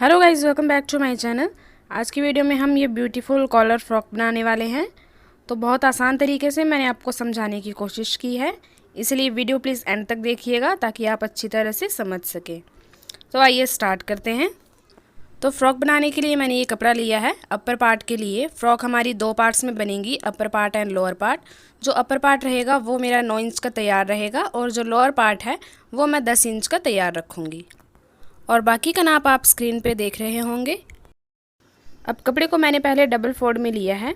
Hello guys, welcome back to my channel. आज की video में हम ये ब्यूटीफुल कॉलर फ्रॉक बनाने वाले हैं। तो बहुत आसान तरीके से मैंने आपको समझाने की कोशिश की है, इसलिए वीडियो प्लीज़ एंड तक देखिएगा ताकि आप अच्छी तरह से समझ सकें। तो आइए स्टार्ट करते हैं। तो फ्रॉक बनाने के लिए मैंने ये कपड़ा लिया है अपर पार्ट के लिए। फ्रॉक हमारी दो पार्ट्स में बनेगी, upper part and lower part. जो अपर पार्ट रहेगा वो मेरा 9 इंच का तैयार रहेगा और जो लोअर पार्ट है वो मैं 10 इंच का तैयार रखूँगी। और बाकी का नाप आप स्क्रीन पे देख रहे होंगे। अब कपड़े को मैंने पहले डबल फोल्ड में लिया है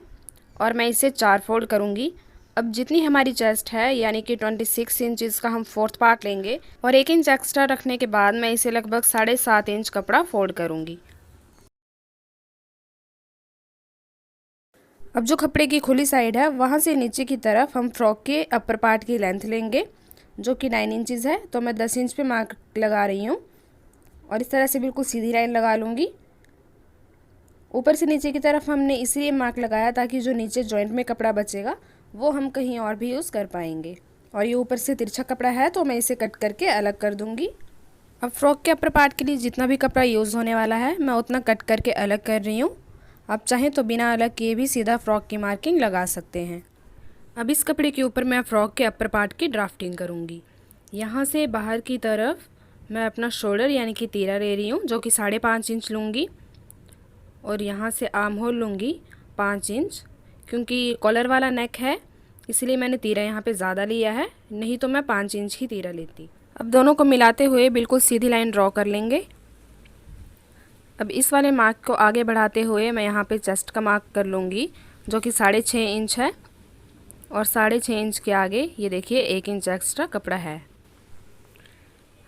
और मैं इसे 4 फोल्ड करूँगी। अब जितनी हमारी चेस्ट है यानी कि 26 इंच का हम फोर्थ पार्ट लेंगे और 1 इंच एक्स्ट्रा रखने के बाद मैं इसे लगभग 7.5 इंच कपड़ा फोल्ड करूँगी। अब जो कपड़े की खुली साइड है वहाँ से नीचे की तरफ हम फ्रॉक के अपर पार्ट की लेंथ लेंगे जो कि 9 इंचज़ है। तो मैं 10 इंच पे मार्क लगा रही हूँ और इस तरह से बिल्कुल सीधी लाइन लगा लूँगी। ऊपर से नीचे की तरफ हमने इसलिए मार्क लगाया ताकि जो नीचे जॉइंट में कपड़ा बचेगा वो हम कहीं और भी यूज़ कर पाएंगे। और ये ऊपर से तिरछा कपड़ा है तो मैं इसे कट करके अलग कर दूँगी। अब फ्रॉक के अपर पार्ट के लिए जितना भी कपड़ा यूज़ होने वाला है मैं उतना कट करके अलग कर रही हूँ। आप चाहें तो बिना अलग किए भी सीधा फ्रॉक की मार्किंग लगा सकते हैं। अब इस कपड़े के ऊपर मैं फ्रॉक के अपर पार्ट की ड्राफ्टिंग करूँगी। यहाँ से बाहर की तरफ मैं अपना शोल्डर यानी कि तीरा ले रही हूँ जो कि 5.5 इंच लूँगी और यहाँ से आर्म होल लूँगी 5 इंच। क्योंकि कॉलर वाला नेक है इसलिए मैंने तीरा यहाँ पे ज़्यादा लिया है, नहीं तो मैं 5 इंच ही तीरा लेती। अब दोनों को मिलाते हुए बिल्कुल सीधी लाइन ड्रॉ कर लेंगे। अब इस वाले मार्क को आगे बढ़ाते हुए मैं यहाँ पे चेस्ट का मार्क कर लूँगी जो कि 6.5 इंच है और 6.5 इंच के आगे ये देखिए 1 इंच एक्स्ट्रा कपड़ा है।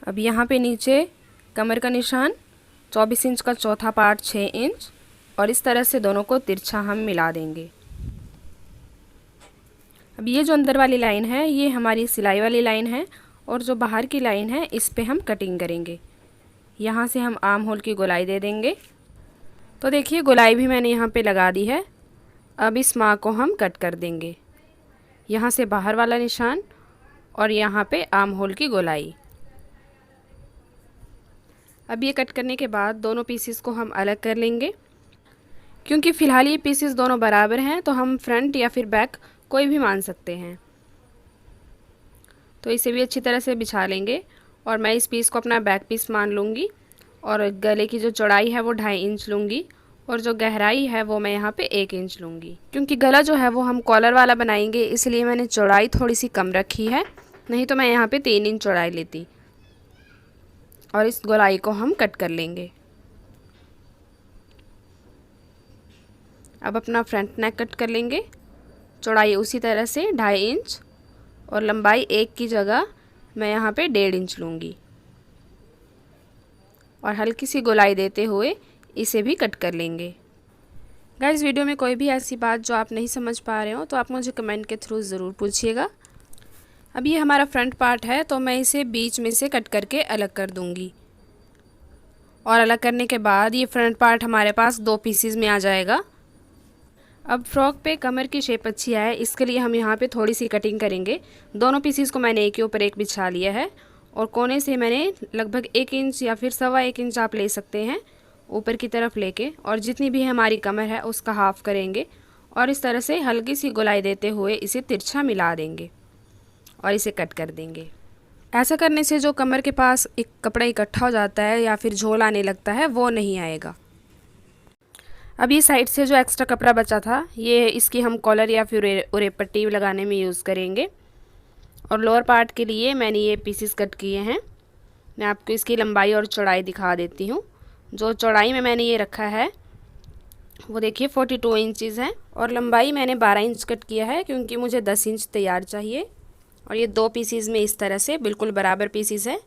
अब यहाँ पे नीचे कमर का निशान 24 इंच का चौथा पार्ट 6 इंच और इस तरह से दोनों को तिरछा हम मिला देंगे। अब ये जो अंदर वाली लाइन है ये हमारी सिलाई वाली लाइन है और जो बाहर की लाइन है इस पे हम कटिंग करेंगे। यहाँ से हम आर्म होल की गोलाई दे देंगे। तो देखिए गोलाई भी मैंने यहाँ पे लगा दी है। अब इस मार्क को हम कट कर देंगे, यहाँ से बाहर वाला निशान और यहाँ पे आर्म होल की गोलाई। अब ये कट करने के बाद दोनों पीसेस को हम अलग कर लेंगे। क्योंकि फ़िलहाल ये पीसेस दोनों बराबर हैं तो हम फ्रंट या फिर बैक कोई भी मान सकते हैं। तो इसे भी अच्छी तरह से बिछा लेंगे और मैं इस पीस को अपना बैक पीस मान लूँगी और गले की जो चौड़ाई है वो 2.5 इंच लूँगी और जो गहराई है वो मैं यहाँ पे 1 इंच लूँगी। क्योंकि गला जो है वो हम कॉलर वाला बनाएंगे इसलिए मैंने चौड़ाई थोड़ी सी कम रखी है, नहीं तो मैं यहाँ पे 3 इंच चौड़ाई लेती। और इस गोलाई को हम कट कर लेंगे। अब अपना फ्रंट नेक कट कर लेंगे। चौड़ाई उसी तरह से 2.5 इंच और लंबाई 1 की जगह मैं यहाँ पे 1.5 इंच लूँगी और हल्की सी गोलाई देते हुए इसे भी कट कर लेंगे। गाइस, वीडियो में कोई भी ऐसी बात जो आप नहीं समझ पा रहे हो तो आप मुझे कमेंट के थ्रू ज़रूर पूछिएगा। अब ये हमारा फ्रंट पार्ट है तो मैं इसे बीच में से कट करके अलग कर दूँगी और अलग करने के बाद ये फ्रंट पार्ट हमारे पास 2 पीसीज में आ जाएगा। अब फ्रॉक पे कमर की शेप अच्छी आए इसके लिए हम यहाँ पे थोड़ी सी कटिंग करेंगे। दोनों पीसीस को मैंने एक के ऊपर एक बिछा लिया है और कोने से मैंने लगभग 1 इंच या फिर 1.25 इंच आप ले सकते हैं ऊपर की तरफ लेके, और जितनी भी हमारी कमर है उसका हाफ करेंगे और इस तरह से हल्की सी गोलाई देते हुए इसे तिरछा मिला देंगे और इसे कट कर देंगे। ऐसा करने से जो कमर के पास एक कपड़ा इकट्ठा हो जाता है या फिर झोल आने लगता है वो नहीं आएगा। अब ये साइड से जो एक्स्ट्रा कपड़ा बचा था ये इसकी हम कॉलर या फिर उरे पट्टी लगाने में यूज़ करेंगे। और लोअर पार्ट के लिए मैंने ये पीसेस कट किए हैं। मैं आपको इसकी लंबाई और चौड़ाई दिखा देती हूँ। जो चौड़ाई में मैंने ये रखा है वो देखिए 42 इंचज़ है और लंबाई मैंने 12 इंच कट किया है क्योंकि मुझे 10 इंच तैयार चाहिए। और ये 2 पीसीज में इस तरह से बिल्कुल बराबर पीसीस है।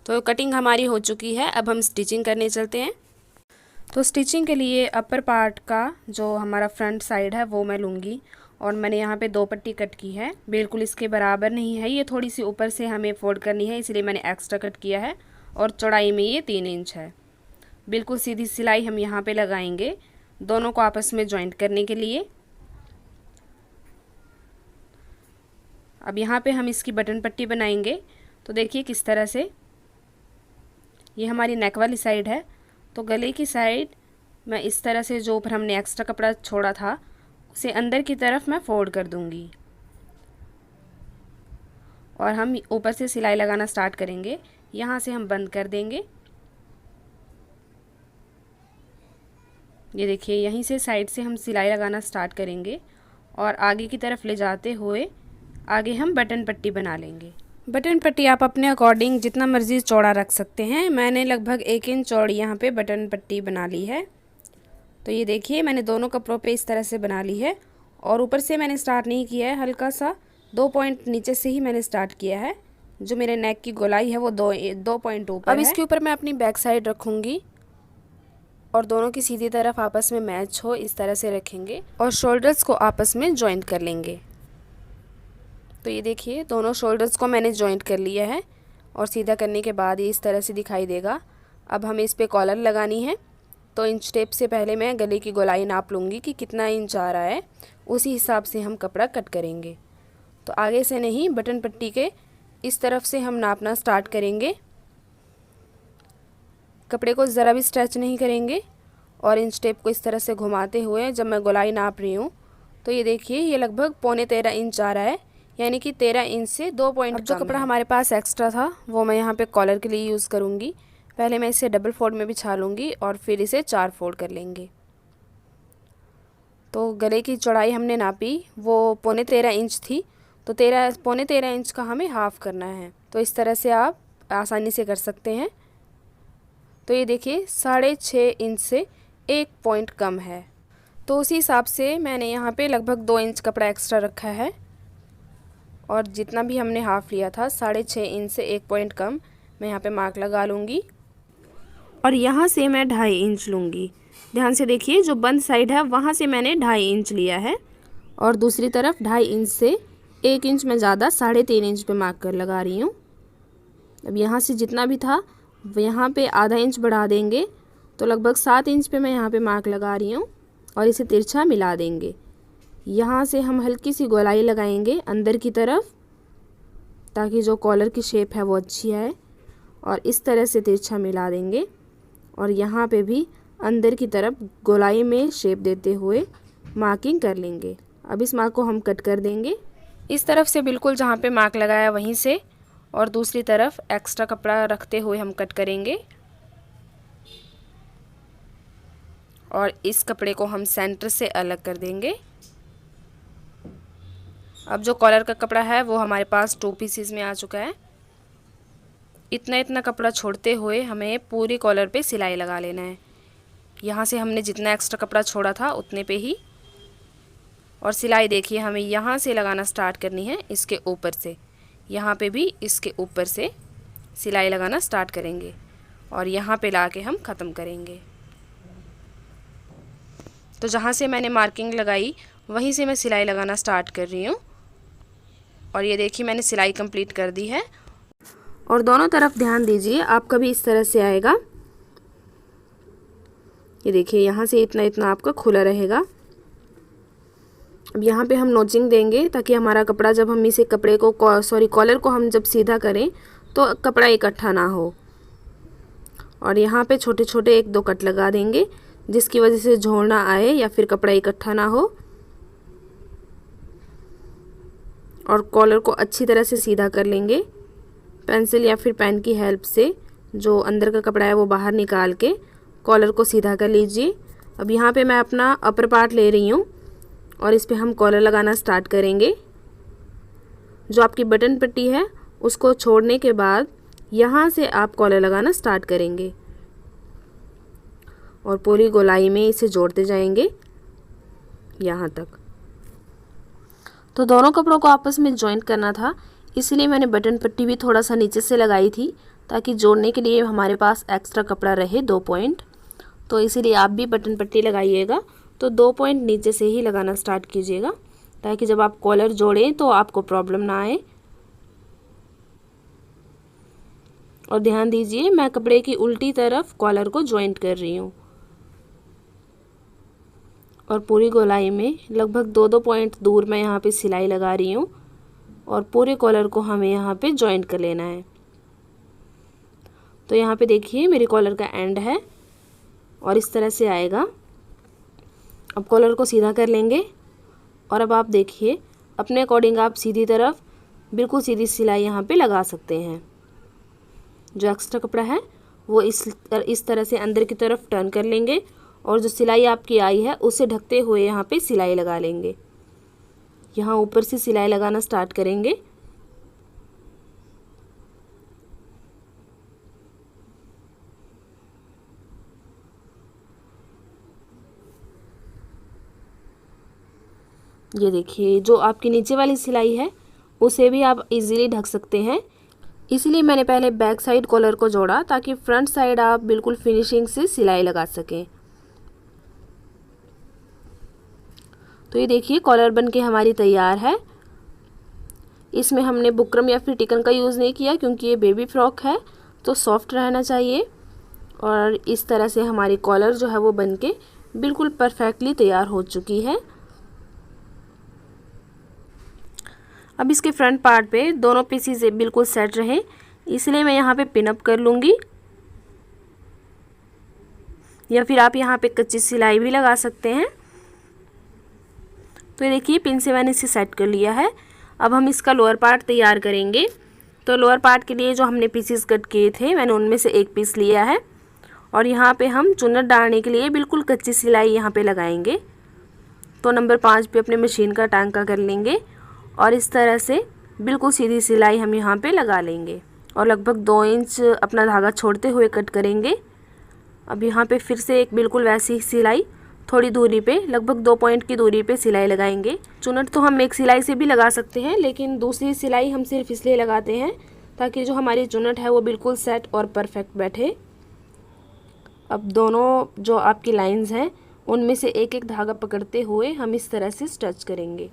तो कटिंग हमारी हो चुकी है। अब हम स्टिचिंग करने चलते हैं। तो स्टिचिंग के लिए अपर पार्ट का जो हमारा फ्रंट साइड है वो मैं लूँगी और मैंने यहाँ पे 2 पट्टी कट की है। बिल्कुल इसके बराबर नहीं है, ये थोड़ी सी ऊपर से हमें फोल्ड करनी है इसलिए मैंने एक्स्ट्रा कट किया है और चौड़ाई में ये 3 इंच है। बिल्कुल सीधी सिलाई हम यहाँ पे लगाएंगे दोनों को आपस में जॉइंट करने के लिए। अब यहाँ पे हम इसकी बटन पट्टी बनाएंगे। तो देखिए किस तरह से ये हमारी नेक वाली साइड है तो गले की साइड मैं इस तरह से जो ऊपर हमने एक्स्ट्रा कपड़ा छोड़ा था उसे अंदर की तरफ मैं फोल्ड कर दूंगी और हम ऊपर से सिलाई लगाना स्टार्ट करेंगे। यहाँ से हम बंद कर देंगे। ये देखिए, यहीं से साइड से हम सिलाई लगाना स्टार्ट करेंगे और आगे की तरफ ले जाते हुए आगे हम बटन पट्टी बना लेंगे। बटन पट्टी आप अपने अकॉर्डिंग जितना मर्ज़ी चौड़ा रख सकते हैं। मैंने लगभग 1 इंच चौड़ी यहाँ पे बटन पट्टी बना ली है। तो ये देखिए, मैंने दोनों कपड़ों पे इस तरह से बना ली है और ऊपर से मैंने स्टार्ट नहीं किया है, हल्का सा 2 पॉइंट नीचे से ही मैंने स्टार्ट किया है। जो मेरे नेक की गोलाई है वो 2 पॉइंट ऊपर है। अब इसके ऊपर मैं अपनी बैक साइड रखूँगी और दोनों की सीधी तरफ आपस में मैच हो इस तरह से रखेंगे और शोल्डर्स को आपस में जॉइंट कर लेंगे। तो ये देखिए, दोनों शोल्डर्स को मैंने जॉइंट कर लिया है और सीधा करने के बाद ये इस तरह से दिखाई देगा। अब हमें इस पे कॉलर लगानी है। तो इंच टेप से पहले मैं गले की गोलाई नाप लूँगी कि कितना इंच आ रहा है, उसी हिसाब से हम कपड़ा कट करेंगे। तो आगे से नहीं, बटन पट्टी के इस तरफ से हम नापना स्टार्ट करेंगे। कपड़े को ज़रा भी स्ट्रेच नहीं करेंगे और इंच टेप को इस तरह से घुमाते हुए जब मैं गोलाई नाप रही हूँ तो ये देखिए, ये लगभग 13.25 इंच आ रहा है, यानी कि 13 इंच से 2 पॉइंट। जो कपड़ा हमारे पास एक्स्ट्रा था वो मैं यहाँ पे कॉलर के लिए यूज़ करूँगी। पहले मैं इसे डबल फोल्ड में बिछा लूँगी और फिर इसे 4 फोल्ड कर लेंगे। तो गले की चौड़ाई हमने नापी वो 13.25 इंच थी, तो 13.25 इंच का हमें हाफ़ करना है। तो इस तरह से आप आसानी से कर सकते हैं। तो ये देखिए, 6.5 इंच से 1 पॉइंट कम है। तो उसी हिसाब से मैंने यहाँ पे लगभग 2 इंच कपड़ा एक्स्ट्रा रखा है और जितना भी हमने हाफ़ लिया था 6.5 इंच से 1 पॉइंट कम मैं यहाँ पे मार्क लगा लूँगी और यहाँ से मैं 2.5 इंच लूँगी। ध्यान से देखिए, जो बंद साइड है वहाँ से मैंने 2.5 इंच लिया है और दूसरी तरफ 2.5 इंच से 1 इंच में ज़्यादा 3.5 इंच पे मार्क कर लगा रही हूँ। अब यहाँ से जितना भी था यहाँ पे आधा इंच बढ़ा देंगे, तो लगभग 7 इंच पे मैं यहाँ पे मार्क लगा रही हूँ और इसे तिरछा मिला देंगे। यहाँ से हम हल्की सी गोलाई लगाएंगे अंदर की तरफ ताकि जो कॉलर की शेप है वो अच्छी आए और इस तरह से तिरछा मिला देंगे और यहाँ पे भी अंदर की तरफ गोलाई में शेप देते हुए मार्किंग कर लेंगे। अब इस मार्क को हम कट कर देंगे इस तरफ से, बिल्कुल जहाँ पे मार्क लगाया वहीं से, और दूसरी तरफ एक्स्ट्रा कपड़ा रखते हुए हम कट करेंगे और इस कपड़े को हम सेंटर से अलग कर देंगे। अब जो कॉलर का कपड़ा है वो हमारे पास 2 पीसेस में आ चुका है। इतना कपड़ा छोड़ते हुए हमें पूरी कॉलर पे सिलाई लगा लेना है। यहाँ से हमने जितना एक्स्ट्रा कपड़ा छोड़ा था उतने पे ही, और सिलाई देखिए हमें यहाँ से लगाना स्टार्ट करनी है, इसके ऊपर से। यहाँ पे भी इसके ऊपर से सिलाई लगाना स्टार्ट करेंगे और यहाँ पे लाके हम ख़त्म करेंगे। तो जहाँ से मैंने मार्किंग लगाई वहीं से मैं सिलाई लगाना स्टार्ट कर रही हूँ और ये देखिए, मैंने सिलाई कंप्लीट कर दी है। और दोनों तरफ ध्यान दीजिए, आपका भी इस तरह से आएगा। ये देखिए, यहाँ से इतना आपका खुला रहेगा। अब यहाँ पे हम नोचिंग देंगे ताकि हमारा कपड़ा, जब हम इसे कपड़े को कॉलर को हम जब सीधा करें तो कपड़ा इकट्ठा ना हो। और यहाँ पे छोटे छोटे 1-2 कट लगा देंगे जिसकी वजह से झोल ना आए या फिर कपड़ा इकट्ठा ना हो। और कॉलर को अच्छी तरह से सीधा कर लेंगे पेंसिल या फिर पेन की हेल्प से। जो अंदर का कपड़ा है वो बाहर निकाल के कॉलर को सीधा कर लीजिए। अब यहाँ पे मैं अपना अपर पार्ट ले रही हूँ और इस पे हम कॉलर लगाना स्टार्ट करेंगे। जो आपकी बटन पट्टी है उसको छोड़ने के बाद यहाँ से आप कॉलर लगाना स्टार्ट करेंगे और पूरी गोलाई में इसे जोड़ते जाएंगे यहाँ तक। तो दोनों कपड़ों को आपस में जॉइंट करना था, इसलिए मैंने बटन पट्टी भी थोड़ा सा नीचे से लगाई थी ताकि जोड़ने के लिए हमारे पास एक्स्ट्रा कपड़ा रहे 2 पॉइंट। तो इसीलिए आप भी बटन पट्टी लगाइएगा तो 2 पॉइंट नीचे से ही लगाना स्टार्ट कीजिएगा ताकि जब आप कॉलर जोड़ें तो आपको प्रॉब्लम ना आए। और ध्यान दीजिए, मैं कपड़े की उल्टी तरफ कॉलर को जॉइंट कर रही हूँ और पूरी गोलाई में लगभग 2-2 पॉइंट दूर मैं यहाँ पे सिलाई लगा रही हूँ और पूरे कॉलर को हमें यहाँ पे जॉइंट कर लेना है। तो यहाँ पे देखिए, मेरे कॉलर का एंड है और इस तरह से आएगा। अब कॉलर को सीधा कर लेंगे और अब आप देखिए अपने अकॉर्डिंग आप सीधी तरफ बिल्कुल सीधी सिलाई यहाँ पे लगा सकते हैं। जो एक्स्ट्रा कपड़ा है वो इस तरह से अंदर की तरफ टर्न कर लेंगे और जो सिलाई आपकी आई है उसे ढकते हुए यहाँ पे सिलाई लगा लेंगे। यहाँ ऊपर से सिलाई लगाना स्टार्ट करेंगे। ये देखिए जो आपकी नीचे वाली सिलाई है उसे भी आप इजीली ढक सकते हैं, इसलिए मैंने पहले बैक साइड कॉलर को जोड़ा ताकि फ्रंट साइड आप बिल्कुल फिनिशिंग से सिलाई लगा सकें। तो ये देखिए कॉलर बनके हमारी तैयार है। इसमें हमने बुकरम या फिर टिकन का यूज़ नहीं किया क्योंकि ये बेबी फ्रॉक है तो सॉफ्ट रहना चाहिए। और इस तरह से हमारी कॉलर जो है वो बनके बिल्कुल परफेक्टली तैयार हो चुकी है। अब इसके फ्रंट पार्ट पे दोनों पीसीज बिल्कुल सेट रहे इसलिए मैं यहाँ पे पिन अप कर लूँगी, या फिर आप यहाँ पे कच्ची सिलाई भी लगा सकते हैं। तो ये देखिए पिन से मैंने इसे सेट कर लिया है। अब हम इसका लोअर पार्ट तैयार करेंगे। तो लोअर पार्ट के लिए जो हमने पीसेस कट किए थे मैंने उनमें से एक पीस लिया है और यहाँ पे हम चुन्नट डालने के लिए बिल्कुल कच्ची सिलाई यहाँ पे लगाएंगे। तो नंबर 5 पे अपने मशीन का टांका कर लेंगे और इस तरह से बिल्कुल सीधी सिलाई हम यहाँ पे लगा लेंगे और लगभग 2 इंच अपना धागा छोड़ते हुए कट करेंगे। अब यहाँ पे फिर से एक बिल्कुल वैसी सिलाई थोड़ी दूरी पे लगभग 2 पॉइंट की दूरी पे सिलाई लगाएंगे। चुन्नट तो हम एक सिलाई से भी लगा सकते हैं लेकिन दूसरी सिलाई हम सिर्फ इसलिए लगाते हैं ताकि जो हमारी चुन्नट है वो बिल्कुल सेट और परफेक्ट बैठे। अब दोनों जो आपकी लाइंस हैं उनमें से एक एक धागा पकड़ते हुए हम इस तरह से स्टिच करेंगे।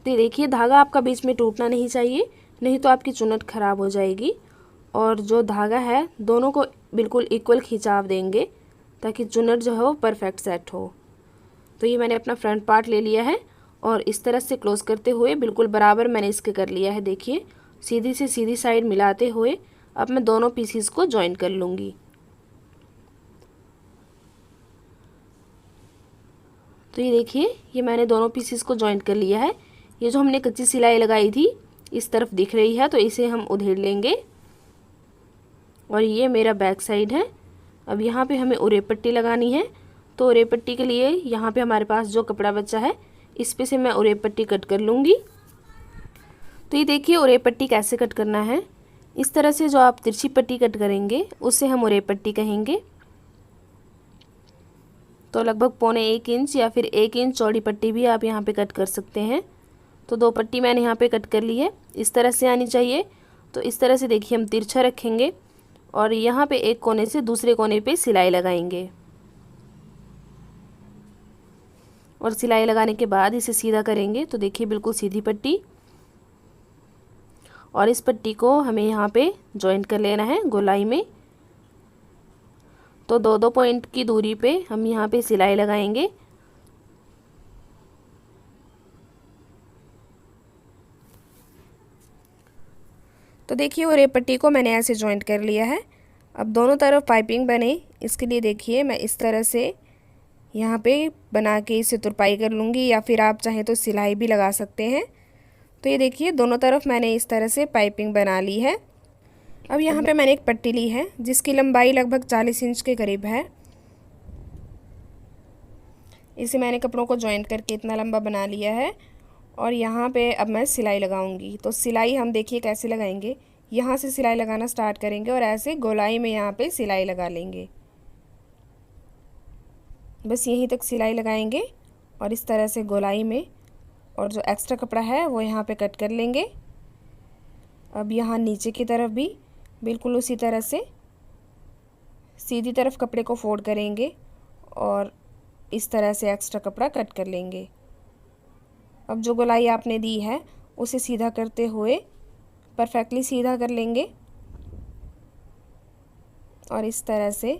तो देखिए धागा आपका बीच में टूटना नहीं चाहिए, नहीं तो आपकी चुन्नट ख़राब हो जाएगी। और जो धागा है दोनों को बिल्कुल इक्वल खिंचाव देंगे ताकि चुन्नट जो है वो परफेक्ट सेट हो। तो ये मैंने अपना फ्रंट पार्ट ले लिया है और इस तरह से क्लोज करते हुए बिल्कुल बराबर मैंने इसके कर लिया है। देखिए सीधी से सीधी साइड मिलाते हुए अब मैं दोनों पीसीस को जॉइन कर लूँगी। तो ये देखिए ये मैंने दोनों पीसीस को जॉइन कर लिया है। ये जो हमने कच्ची सिलाई लगाई थी इस तरफ दिख रही है तो इसे हम उधेड़ लेंगे और ये मेरा बैक साइड है। अब यहाँ पे हमें उरे पट्टी लगानी है। तो उरे पट्टी के लिए यहाँ पे हमारे पास जो कपड़ा बचा है इस पे से मैं उरे पट्टी कट कर लूँगी। तो ये देखिए उरे पट्टी कैसे कट करना है। इस तरह से जो आप तिरछी पट्टी कट करेंगे उससे हम उरे पट्टी कहेंगे। तो लगभग 1.25 इंच या फिर 1 इंच चौड़ी पट्टी भी आप यहाँ पे कट कर सकते हैं। तो 2 पट्टी मैंने यहाँ पे कट कर ली है, इस तरह से आनी चाहिए। तो इस तरह से देखिए हम तिरछा रखेंगे और यहाँ पे एक कोने से दूसरे कोने पे सिलाई लगाएंगे और सिलाई लगाने के बाद इसे सीधा करेंगे। तो देखिए बिल्कुल सीधी पट्टी और इस पट्टी को हमें यहाँ पे जॉइंट कर लेना है गोलाई में। तो 2-2 पॉइंट की दूरी पे हम यहाँ पे सिलाई लगाएंगे। तो देखिए और ये पट्टी को मैंने ऐसे जॉइंट कर लिया है। अब दोनों तरफ पाइपिंग बने इसके लिए देखिए मैं इस तरह से यहाँ पे बना के इसे तुरपाई कर लूँगी या फिर आप चाहें तो सिलाई भी लगा सकते हैं। तो ये देखिए दोनों तरफ मैंने इस तरह से पाइपिंग बना ली है। अब यहाँ पे मैंने एक पट्टी ली है जिसकी लंबाई लगभग 40 इंच के करीब है। इसे मैंने कपड़ों को जॉइंट करके इतना लंबा बना लिया है और यहाँ पे अब मैं सिलाई लगाऊंगी। तो सिलाई हम देखिए कैसे लगाएंगे, यहाँ से सिलाई लगाना स्टार्ट करेंगे और ऐसे गोलाई में यहाँ पे सिलाई लगा लेंगे। बस यहीं तक सिलाई लगाएंगे और इस तरह से गोलाई में, और जो एक्स्ट्रा कपड़ा है वो यहाँ पे कट कर लेंगे। अब यहाँ नीचे की तरफ भी बिल्कुल उसी तरह से सीधी तरफ कपड़े को फोल्ड करेंगे और इस तरह से एक्स्ट्रा कपड़ा कट कर लेंगे। अब जो गोलाई आपने दी है उसे सीधा करते हुए परफेक्टली सीधा कर लेंगे और इस तरह से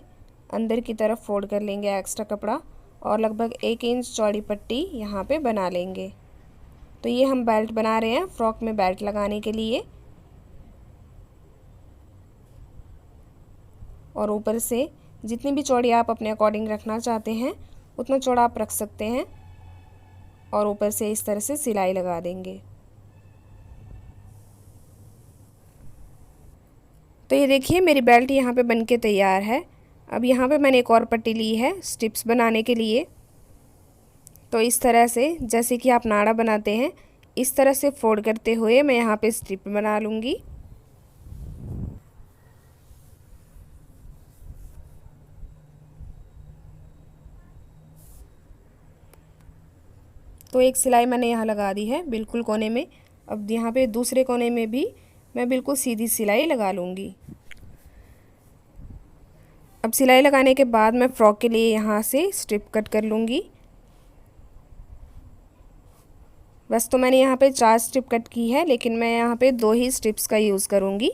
अंदर की तरफ फोल्ड कर लेंगे एक्स्ट्रा कपड़ा और लगभग 1 इंच चौड़ी पट्टी यहाँ पे बना लेंगे। तो ये हम बेल्ट बना रहे हैं फ्रॉक में बेल्ट लगाने के लिए। और ऊपर से जितनी भी चौड़ी आप अपने अकॉर्डिंग रखना चाहते हैं उतना चौड़ा आप रख सकते हैं और ऊपर से इस तरह से सिलाई लगा देंगे। तो ये देखिए मेरी बेल्ट यहाँ पे बनके तैयार है। अब यहाँ पे मैंने एक और पट्टी ली है स्ट्रिप्स बनाने के लिए। तो इस तरह से जैसे कि आप नाड़ा बनाते हैं इस तरह से फोल्ड करते हुए मैं यहाँ पे स्ट्रिप बना लूँगी। तो एक सिलाई मैंने यहाँ लगा दी है बिल्कुल कोने में। अब यहाँ पे दूसरे कोने में भी मैं बिल्कुल सीधी सिलाई लगा लूँगी। अब सिलाई लगाने के बाद मैं फ्रॉक के लिए यहाँ से स्ट्रिप कट कर लूँगी। बस तो मैंने यहाँ पे 4 स्ट्रिप कट की है, लेकिन मैं यहाँ पे 2 ही स्ट्रिप्स का यूज़ करूँगी।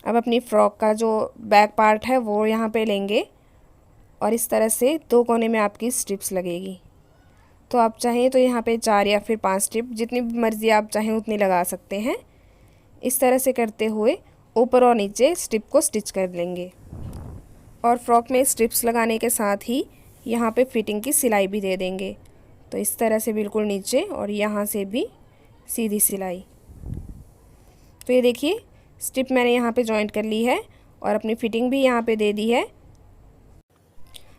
अब अपनी फ़्रॉक का जो बैक पार्ट है वो यहाँ पे लेंगे और इस तरह से 2 कोने में आपकी स्ट्रिप्स लगेगी। तो आप चाहें तो यहाँ पे 4 या फिर 5 स्ट्रिप, जितनी मर्ज़ी आप चाहें उतनी लगा सकते हैं। इस तरह से करते हुए ऊपर और नीचे स्ट्रिप को स्टिच कर लेंगे। और फ्रॉक में स्ट्रिप्स लगाने के साथ ही यहाँ पे फिटिंग की सिलाई भी दे देंगे। तो इस तरह से बिल्कुल नीचे और यहाँ से भी सीधी सिलाई। तो ये देखिए स्ट्रिप मैंने यहाँ पे जॉइंट कर ली है और अपनी फिटिंग भी यहाँ पे दे दी है।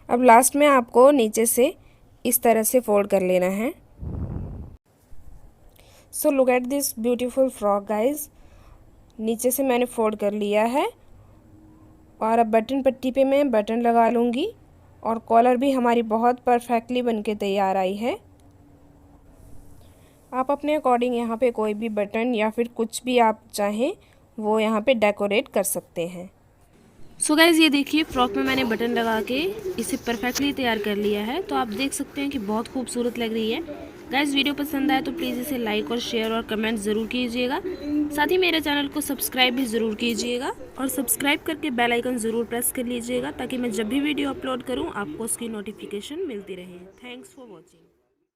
अब लास्ट में आपको नीचे से इस तरह से फोल्ड कर लेना है। So look at this beautiful frock guys. नीचे से मैंने फोल्ड कर लिया है और अब बटन पट्टी पे मैं बटन लगा लूँगी और कॉलर भी हमारी बहुत परफेक्टली बनके तैयार आई है। आप अपने अकॉर्डिंग यहाँ पे कोई भी बटन या फिर कुछ भी आप चाहें वो यहाँ पे डेकोरेट कर सकते हैं। सो गाइज़ ये देखिए फ्रॉक में मैंने बटन लगा के इसे परफेक्टली तैयार कर लिया है। तो आप देख सकते हैं कि बहुत खूबसूरत लग रही है। गाइज़ वीडियो पसंद आए तो प्लीज़ इसे लाइक और शेयर और कमेंट ज़रूर कीजिएगा। साथ ही मेरे चैनल को सब्सक्राइब भी ज़रूर कीजिएगा और सब्सक्राइब करके बेल आइकन ज़रूर प्रेस कर लीजिएगा ताकि मैं जब भी वीडियो अपलोड करूँ आपको उसकी नोटिफिकेशन मिलती रहे। Thanks for watching.